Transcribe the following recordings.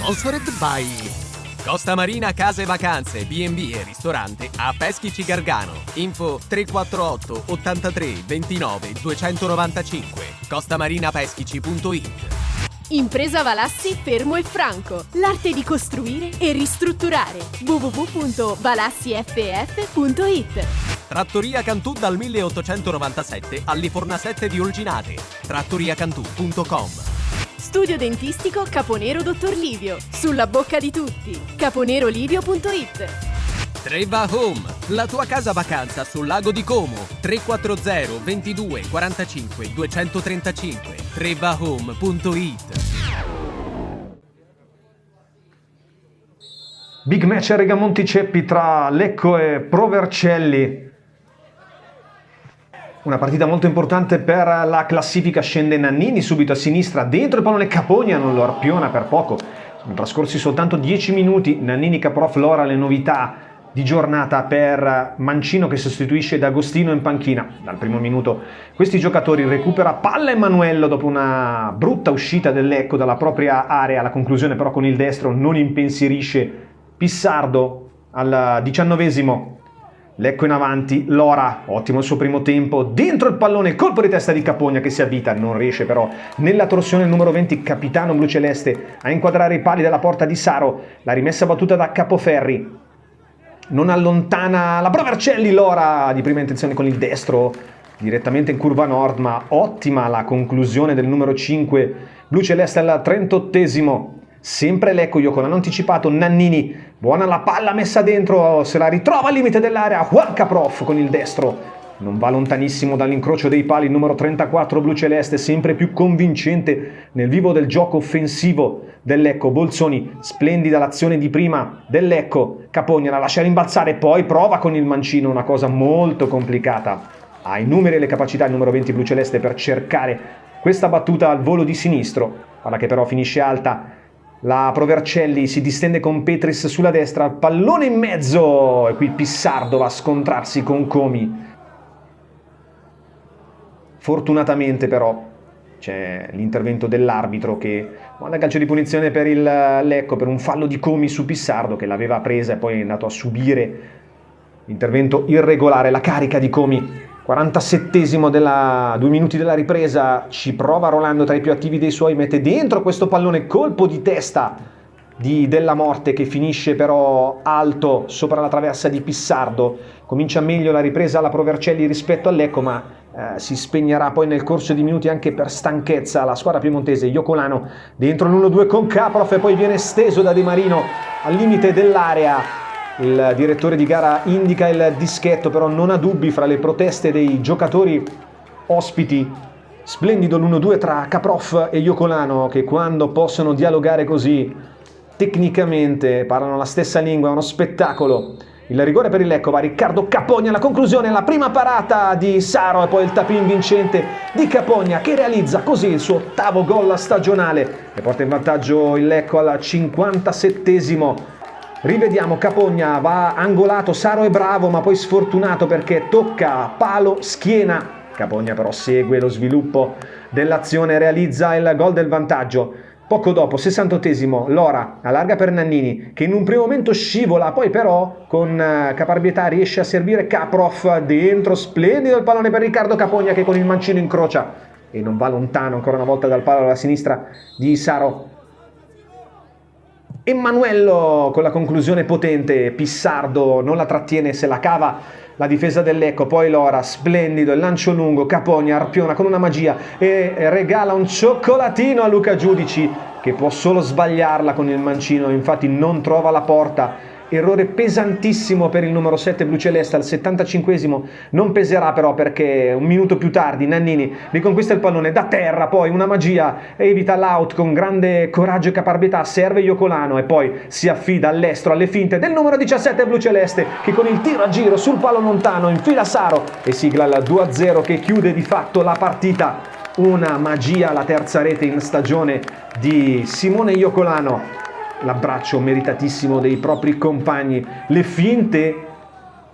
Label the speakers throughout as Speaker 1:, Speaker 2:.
Speaker 1: Sponsored by Costa Marina Case Vacanze, B&B e ristorante a Peschici Gargano. Info 348 83 29 295 costamarinapeschici.it.
Speaker 2: Impresa Valassi Fermo e Franco. L'arte di costruire e ristrutturare. www.valassiff.it.
Speaker 1: Trattoria Cantù dal 1897 alle Fornasette di Olginate. trattoriacantù.com.
Speaker 2: Studio dentistico Caponero Dottor Livio. Sulla bocca di tutti. caponerolivio.it.
Speaker 1: Treva Home, la tua casa vacanza sul lago di Como. 340 22 45 235 trevahome.it.
Speaker 3: Big match a Regamonti Ceppi tra Lecco e Pro Vercelli. Una partita molto importante per la classifica. Scende Nannini subito a sinistra, dentro il pallone Capogna, non lo arpiona per poco. Sono trascorsi soltanto 10 minuti. Nannini, Caprof, Lora, le novità di giornata per Mancino che sostituisce D'Agostino in panchina. Dal primo minuto questi giocatori. Recupera palla Emanuello dopo una brutta uscita del Lecco dalla propria area. La conclusione però con il destro non impensierisce Pissardo al 19esimo. Lecco in avanti, Lora, ottimo il suo primo tempo, dentro il pallone, colpo di testa di Capogna che si avvita, non riesce però nella torsione il numero 20, capitano bluceleste, a inquadrare i pali della porta di Saro. La rimessa battuta da Capoferri non allontana la Pro Vercelli. Lora di prima intenzione con il destro direttamente in curva nord, ma ottima la conclusione del numero 5 bluceleste al 38esimo. Sempre Lecco, Iocolano anticipato, Nannini, buona la palla messa dentro, se la ritrova al limite dell'area, Juan Caprof con il destro, non va lontanissimo dall'incrocio dei pali il numero 34 bluceleste, sempre più convincente nel vivo del gioco offensivo del Lecco. Bolzoni, splendida l'azione di prima del Lecco, Capogna la lascia rimbalzare, poi prova con il mancino, una cosa molto complicata, ha i numeri e le capacità il numero 20 bluceleste per cercare questa battuta al volo di sinistro, palla che però finisce alta. La Pro Vercelli si distende con Petris sulla destra, pallone in mezzo e qui Pissardo va a scontrarsi con Comi. Fortunatamente però c'è l'intervento dell'arbitro che manda calcio di punizione per il Lecco per un fallo di Comi su Pissardo che l'aveva presa e poi è andato a subire intervento irregolare. La carica di Comi, 47esimo 2 minuti della ripresa, ci prova Rolando tra i più attivi dei suoi, mette dentro questo pallone, colpo di testa di Della Morte che finisce però alto sopra la traversa di Pissardo. Comincia meglio la ripresa alla Pro Vercelli rispetto al Lecco, ma si spegnerà poi nel corso di minuti anche per stanchezza la squadra piemontese. Iocolano dentro l'1-2 con Caprof e poi viene steso da De Marino al limite dell'area. Il direttore di gara indica il dischetto, però non ha dubbi fra le proteste dei giocatori ospiti. Splendido l'1-2 tra Caprof e Iocolano che quando possono dialogare così tecnicamente parlano la stessa lingua, è uno spettacolo. Il rigore per il Lecco va Riccardo Capogna, la conclusione, la prima parata di Saro e poi il tap-in vincente di Capogna che realizza così il suo 8º gol stagionale e porta in vantaggio il Lecco al 57esimo. Rivediamo Capogna, va angolato, Saro è bravo ma poi sfortunato perché tocca palo, schiena. Capogna però segue lo sviluppo dell'azione, realizza il gol del vantaggio. Poco dopo, 68esimo, Lora allarga per Nannini che in un primo momento scivola, poi però con caparbietà riesce a servire Caprof dentro, splendido il pallone per Riccardo Capogna che con il mancino incrocia e non va lontano ancora una volta dal palo alla sinistra di Saro. Emanuello con la conclusione potente, Pissardo non la trattiene, se la cava la difesa del Lecco, poi Lora, splendido, il lancio lungo, Capogna arpiona con una magia e regala un cioccolatino a Luca Giudici che può solo sbagliarla con il mancino, infatti non trova la porta. Errore pesantissimo per il numero 7 bluceleste al 75esimo, non peserà però perché un minuto più tardi Nannini riconquista il pallone da terra, poi una magia, evita l'out con grande coraggio e caparbietà, serve Iocolano e poi si affida all'estero alle finte del numero 17 bluceleste che con il tiro a giro sul palo lontano infila Saro e sigla il 2-0 che chiude di fatto la partita. Una magia, la terza rete in stagione di Simone Iocolano. L'abbraccio meritatissimo dei propri compagni, le finte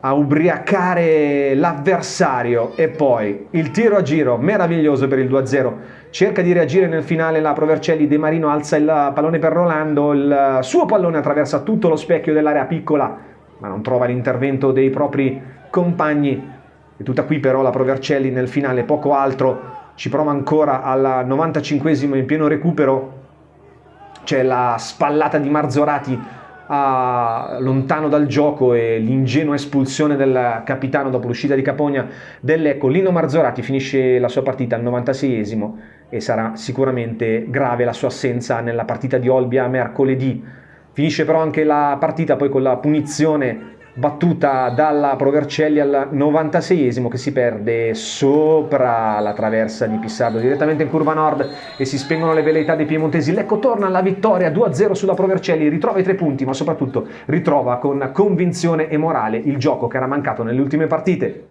Speaker 3: a ubriacare l'avversario e poi il tiro a giro meraviglioso per il 2-0. cerca di reagire nel finale la Provercelli, De Marino alza il pallone per Rolando, il suo pallone attraversa tutto lo specchio dell'area piccola, ma non trova l'intervento dei propri compagni. E tutta qui però la Provercelli nel finale, poco altro, ci prova ancora al 95esimo in pieno recupero, c'è la spallata di Marzorati lontano dal gioco e l'ingenua espulsione del capitano dopo l'uscita di Capogna del Lecco. Lino Marzorati finisce la sua partita al 96esimo e sarà sicuramente grave la sua assenza nella partita di Olbia mercoledì. Finisce però anche la partita poi con la punizione battuta dalla Provercelli al 96esimo, che si perde sopra la traversa di Pissardo direttamente in curva nord e si spengono le velleità dei piemontesi. Lecco torna alla vittoria 2-0 sulla Provercelli, ritrova i 3 punti, ma soprattutto ritrova con convinzione e morale il gioco che era mancato nelle ultime partite.